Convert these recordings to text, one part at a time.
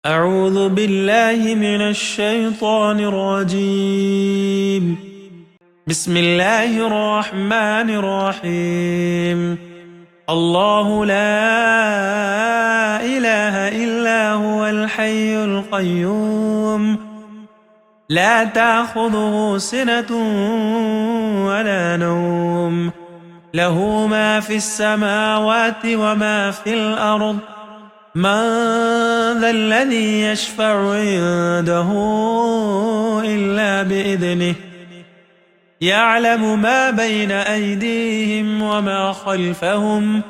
أعوذ بالله من الشيطان الرجيم. بسم الله الرحمن الرحيم. الله لا إله إلا هو الحي القيوم، لا تأخذه سنة ولا نوم، له ما في السماوات وما في الأرض. من ذا الذي يشفع عنده إلا بإذنه، يعلم ما بين أيديهم وما خلفهم،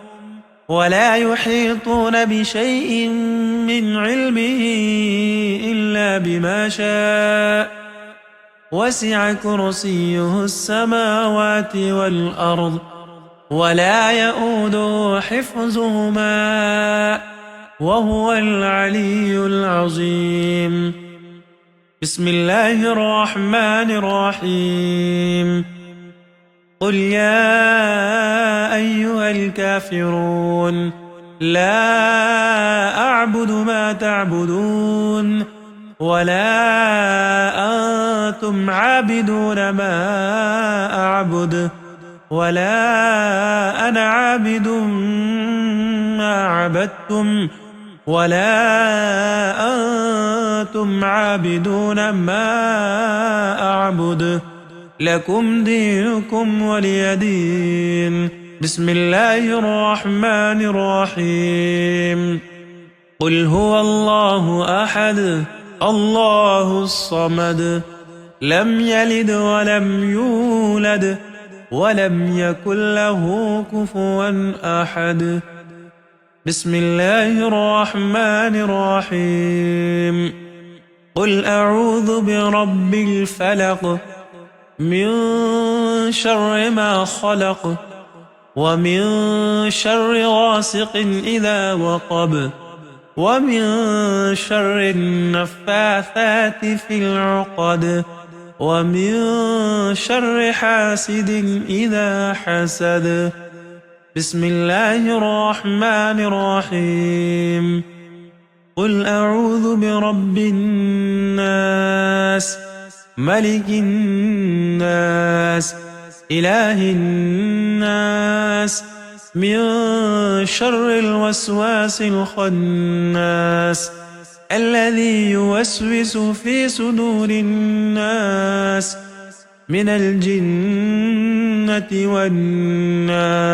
ولا يحيطون بشيء من علمه إلا بما شاء. وسع كرسيه السماوات والأرض، ولا يؤوده حفظهما، وهو العلي العظيم. بسم الله الرحمن الرحيم. قل يا أيها الكافرون، لا أعبد ما تعبدون، ولا أنتم عابدون ما أعبد، ولا أنا عابد ما عبدتم، ولا أنتم عابدون ما أعبد، لكم دينكم ولي دين. بسم الله الرحمن الرحيم. قل هو الله أحد، الله الصمد، لم يلد ولم يولد، ولم يكن له كفوا أحد. بسم الله الرحمن الرحيم. قل أعوذ برب الفلق، من شر ما خلق، ومن شر غاسق إذا وقب، ومن شر النفاثات في العقد، ومن شر حاسد إذا حسد. بسم الله الرحمن الرحيم. قل أعوذ برب الناس، ملك الناس، إله الناس، من شر الوسواس الخناس، الذي يوسوس في صدور الناس من الجنة والناس.